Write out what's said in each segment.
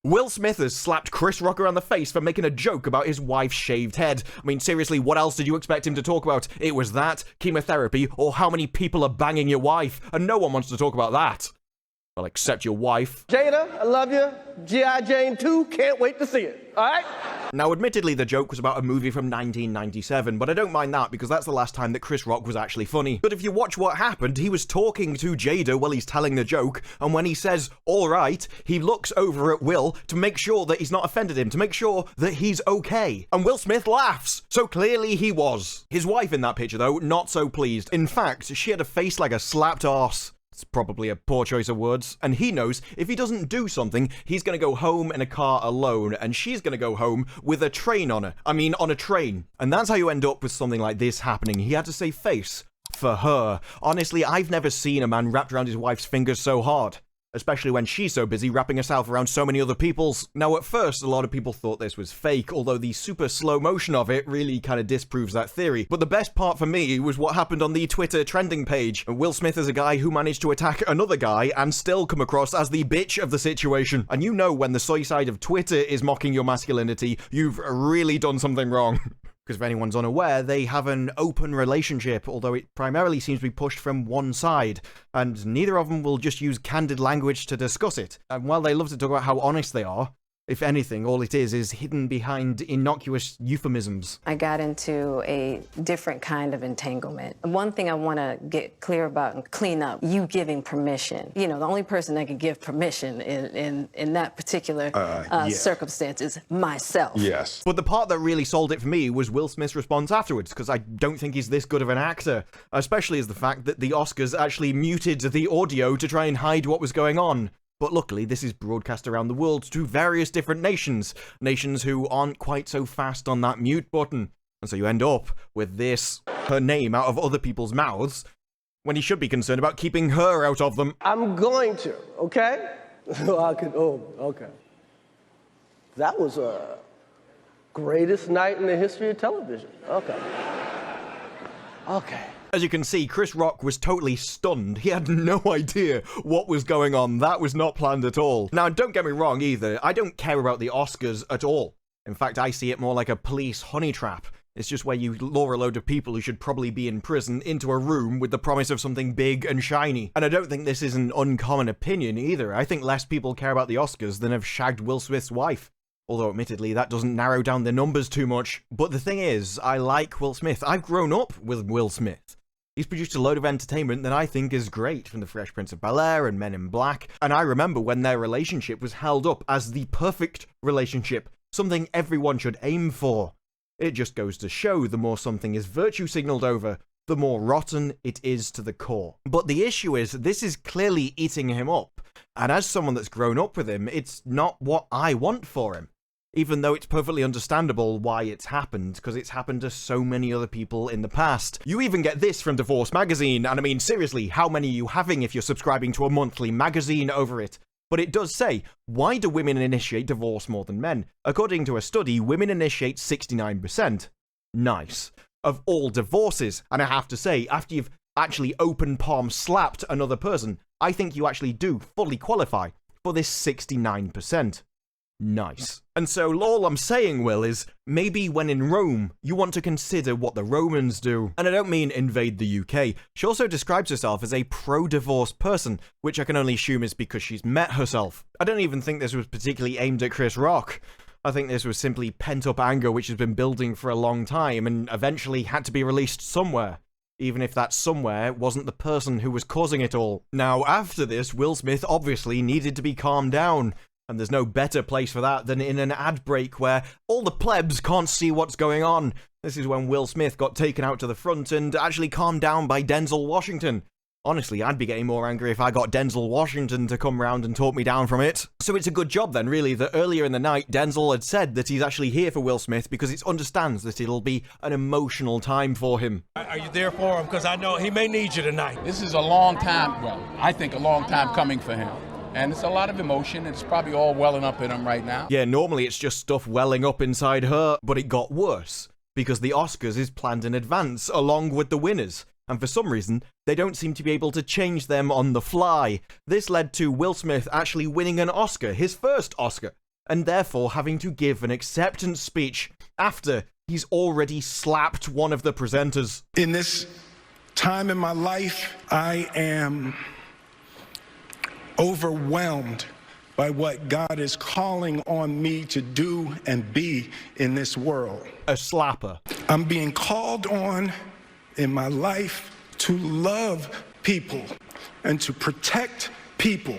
Will Smith has slapped Chris Rock around the face for making a joke about his wife's shaved head. I mean, seriously, what else did you expect him to talk about? It was that, chemotherapy, or how many people are banging your wife, and no one wants to talk about that. Well, except your wife. Jada, I love you. G.I. Jane 2, can't wait to see it. All right? Now, admittedly, the joke was about a movie from 1997, but I don't mind that because that's the last time that Chris Rock was actually funny. But if you watch what happened, he was talking to Jada while he's telling the joke, and when he says, all right, he looks over at Will to make sure that he's not offended him, to make sure that he's okay. And Will Smith laughs, so clearly he was. His wife in that picture, though, not so pleased. In fact, she had a face like a slapped arse. It's probably a poor choice of words. And he knows if he doesn't do something, he's going to go home in a car alone, and she's going to go home with a train on her. I mean, on a train. And that's how you end up with something like this happening. He had to save face for her. Honestly, I've never seen a man wrapped around his wife's fingers so hard. Especially when she's so busy wrapping herself around so many other people's. Now, at first, a lot of people thought this was fake, although the super slow motion of it really kind of disproves that theory. But the best part for me was what happened on the Twitter trending page. Will Smith is a guy who managed to attack another guy and still come across as the bitch of the situation. And you know when the soy side of Twitter is mocking your masculinity, you've really done something wrong. Because if anyone's unaware, they have an open relationship, although it primarily seems to be pushed from one side, and neither of them will just use candid language to discuss it. And while they love to talk about how honest they are, if anything, all it is hidden behind innocuous euphemisms. I got into a different kind of entanglement. One thing I want to get clear about and clean up, you giving permission. You know, the only person that could give permission in that particular circumstance is myself. Yes. But the part that really sold it for me was Will Smith's response afterwards, because I don't think he's this good of an actor, especially as the fact that the Oscars actually muted the audio to try and hide what was going on. But luckily, this is broadcast around the world to various different nations who aren't quite so fast on that mute button. And so you end up with this, her name out of other people's mouths, when he should be concerned about keeping her out of them. I'm going to, okay? Okay. That was a greatest night in the history of television. Okay. As you can see, Chris Rock was totally stunned. He had no idea what was going on. That was not planned at all. Now, don't get me wrong either. I don't care about the Oscars at all. In fact, I see it more like a police honey trap. It's just where you lure a load of people who should probably be in prison into a room with the promise of something big and shiny. And I don't think this is an uncommon opinion either. I think less people care about the Oscars than have shagged Will Smith's wife. Although, admittedly, that doesn't narrow down the numbers too much. But the thing is, I like Will Smith. I've grown up with Will Smith. He's produced a load of entertainment that I think is great, from The Fresh Prince of Bel-Air and Men in Black, and I remember when their relationship was held up as the perfect relationship, something everyone should aim for. It just goes to show the more something is virtue signaled over, the more rotten it is to the core. But the issue is, this is clearly eating him up, and as someone that's grown up with him, it's not what I want for him. Even though it's perfectly understandable why it's happened, because it's happened to so many other people in the past. You even get this from Divorce Magazine, and I mean, seriously, how many are you having if you're subscribing to a monthly magazine over it? But it does say, why do women initiate divorce more than men? According to a study, women initiate 69%. Nice. Of all divorces. And I have to say, after you've actually open palm slapped another person, I think you actually do fully qualify for this 69%. Nice. And so all I'm saying, Will, is maybe when in Rome, you want to consider what the Romans do. And I don't mean invade the UK. She also describes herself as a pro-divorce person, which I can only assume is because she's met herself. I don't even think this was particularly aimed at Chris Rock. I think this was simply pent-up anger which has been building for a long time and eventually had to be released somewhere. Even if that somewhere wasn't the person who was causing it all. Now, after this, Will Smith obviously needed to be calmed down. And there's no better place for that than in an ad break where all the plebs can't see what's going on. This is when Will Smith got taken out to the front and actually calmed down by Denzel Washington. Honestly, I'd be getting more angry if I got Denzel Washington to come round and talk me down from it. So it's a good job then, really, that earlier in the night, Denzel had said that he's actually here for Will Smith because it understands that it'll be an emotional time for him. Are you there for him? Because I know he may need you tonight. This is a long time, well, I think a long time coming for him. And it's a lot of emotion. It's probably all welling up in him right now. Yeah, normally it's just stuff welling up inside her, but it got worse. Because the Oscars is planned in advance, along with the winners. And for some reason, they don't seem to be able to change them on the fly. This led to Will Smith actually winning an Oscar, his first Oscar, and therefore having to give an acceptance speech after he's already slapped one of the presenters. In this time in my life, I am overwhelmed by what God is calling on me to do and be in this world. A slapper. I'm being called on in my life to love people and to protect people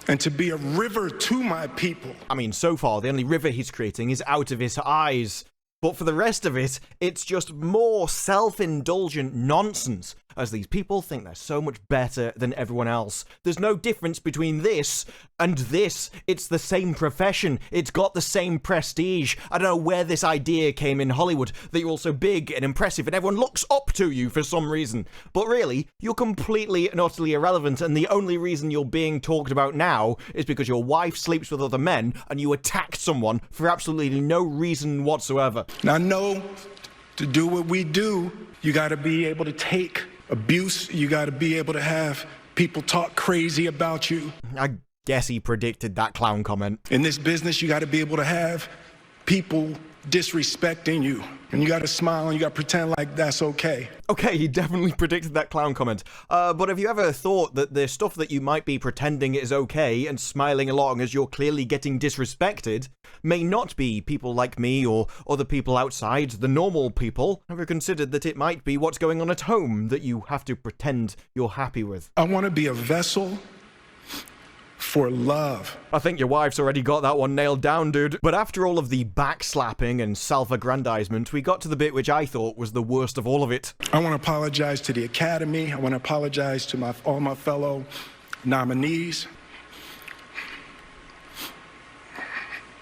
and to be a river to my people. I mean, so far, the only river he's creating is out of his eyes. But for the rest of it, it's just more self-indulgent nonsense, as these people think they're so much better than everyone else. There's no difference between this and this. It's the same profession. It's got the same prestige. I don't know where this idea came in Hollywood, that you're also big and impressive and everyone looks up to you for some reason. But really, you're completely and utterly irrelevant, and the only reason you're being talked about now is because your wife sleeps with other men and you attacked someone for absolutely no reason whatsoever. Now, I know to do what we do, you got to be able to take abuse. You got to be able to have people talk crazy about you. I guess he predicted that clown comment. In this business, you got to be able to have people disrespecting you. And you got to smile and you got to pretend like that's okay. Okay, he definitely predicted that clown comment. But have you ever thought that the stuff that you might be pretending is okay and smiling along as you're clearly getting disrespected may not be people like me or other people outside, the normal people? Have you considered that it might be what's going on at home that you have to pretend you're happy with? I want to be a vessel for love. I think your wife's already got that one nailed down, dude. But after all of the backslapping and self-aggrandizement, we got to the bit which I thought was the worst of all of it. I want to apologize to the Academy. I want to apologize to all my fellow nominees.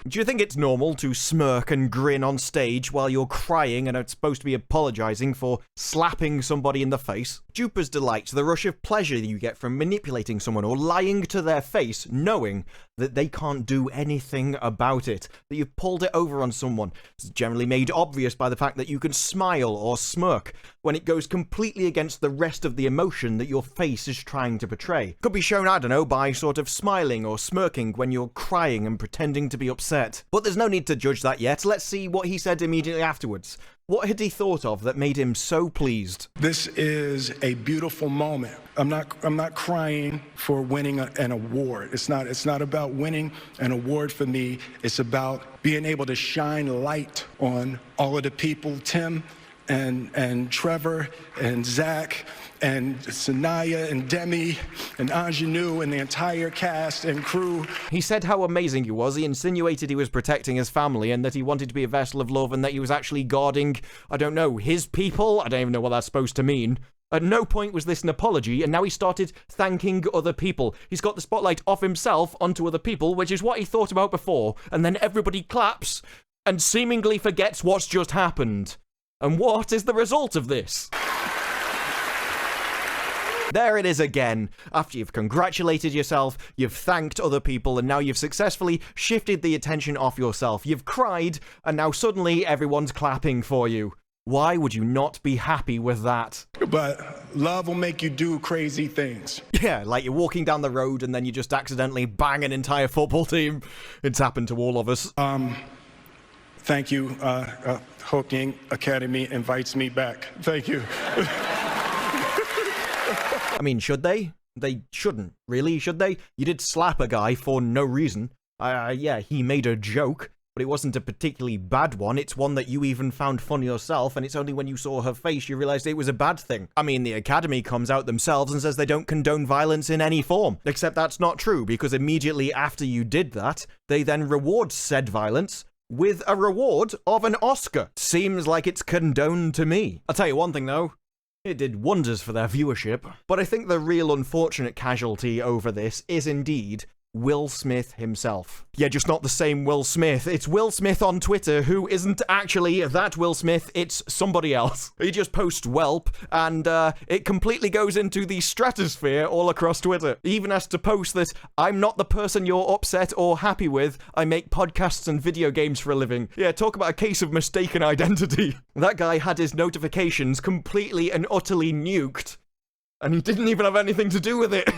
Do you think it's normal to smirk and grin on stage while you're crying and are supposed to be apologizing for slapping somebody in the face? Duper's delight, the rush of pleasure you get from manipulating someone or lying to their face, knowing that they can't do anything about it, that you've pulled it over on someone. It's generally made obvious by the fact that you can smile or smirk when it goes completely against the rest of the emotion that your face is trying to portray. Could be shown, I don't know, by sort of smiling or smirking when you're crying and pretending to be upset. But there's no need to judge that yet. Let's see what he said immediately afterwards. What had he thought of that made him so pleased? This is a beautiful moment. I'm not crying for winning an award. It's not about winning an award for me. It's about being able to shine light on all of the people, Tim and Trevor and Zach and Sanaya and Demi and Ingenue and the entire cast and crew. He said how amazing he was. He insinuated he was protecting his family and that he wanted to be a vessel of love and that he was actually guarding, I don't know, his people? I don't even know what that's supposed to mean. At no point was this an apology, and now he started thanking other people. He's got the spotlight off himself onto other people, which is what he thought about before, and then everybody claps and seemingly forgets what's just happened. And what is the result of this? There it is again. After you've congratulated yourself, you've thanked other people, and now you've successfully shifted the attention off yourself. You've cried, and now suddenly everyone's clapping for you. Why would you not be happy with that? But love will make you do crazy things. Yeah, like you're walking down the road and then you just accidentally bang an entire football team. It's happened to all of us. Thank you. Hope the Academy invites me back. Thank you. I mean, should they? They shouldn't, really, should they? You did slap a guy for no reason. Yeah, he made a joke, but it wasn't a particularly bad one. It's one that you even found funny yourself, and it's only when you saw her face you realized it was a bad thing. I mean, the Academy comes out themselves and says they don't condone violence in any form. Except that's not true, because immediately after you did that, they then reward said violence with a reward of an Oscar. Seems like it's condoned to me. I'll tell you one thing, though. It did wonders for their viewership. But I think the real unfortunate casualty over this is indeed Will Smith himself. Yeah, just not the same Will Smith. It's Will Smith on Twitter, who isn't actually that Will Smith, it's somebody else. He just posts whelp, and it completely goes into the stratosphere all across Twitter. He even has to post that, I'm not the person you're upset or happy with, I make podcasts and video games for a living. Yeah, talk about a case of mistaken identity. That guy had his notifications completely and utterly nuked, and he didn't even have anything to do with it.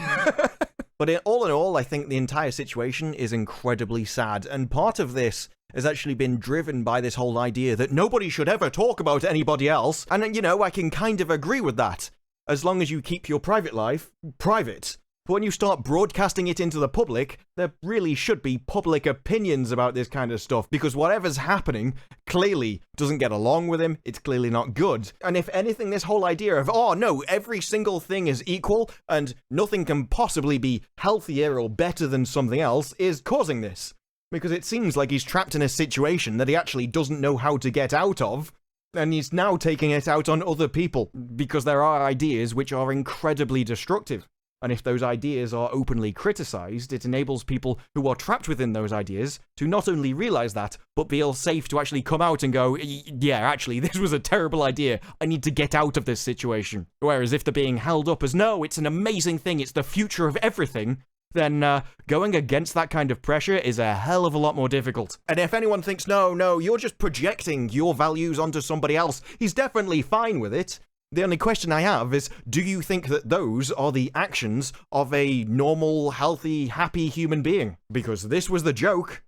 But all in all, I think the entire situation is incredibly sad, and part of this has actually been driven by this whole idea that nobody should ever talk about anybody else, and you know, I can kind of agree with that, as long as you keep your private life private. But when you start broadcasting it into the public, there really should be public opinions about this kind of stuff, because whatever's happening clearly doesn't get along with him, it's clearly not good. And if anything, this whole idea of, oh no, every single thing is equal, and nothing can possibly be healthier or better than something else, is causing this. Because it seems like he's trapped in a situation that he actually doesn't know how to get out of, and he's now taking it out on other people, because there are ideas which are incredibly destructive. And if those ideas are openly criticized, it enables people who are trapped within those ideas to not only realize that, but feel safe to actually come out and go, yeah, actually, this was a terrible idea. I need to get out of this situation. Whereas if they're being held up as, no, it's an amazing thing, it's the future of everything, then going against that kind of pressure is a hell of a lot more difficult. And if anyone thinks, no, you're just projecting your values onto somebody else, he's definitely fine with it. The only question I have is, do you think that those are the actions of a normal, healthy, happy human being? Because this was the joke,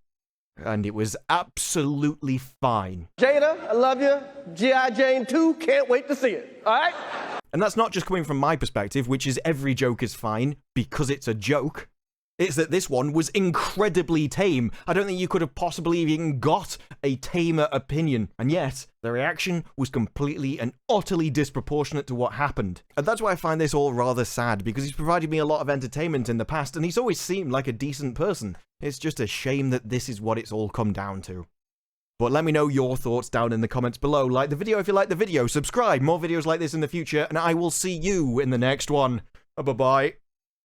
and it was absolutely fine. Jada, I love you. G.I. Jane 2, can't wait to see it. All right? And that's not just coming from my perspective, which is every joke is fine because it's a joke. It's that this one was incredibly tame. I don't think you could have possibly even got a tamer opinion. And yet, the reaction was completely and utterly disproportionate to what happened. And that's why I find this all rather sad, because he's provided me a lot of entertainment in the past, and he's always seemed like a decent person. It's just a shame that this is what it's all come down to. But let me know your thoughts down in the comments below. Like the video if you like the video, subscribe, more videos like this in the future, and I will see you in the next one. Bye-bye.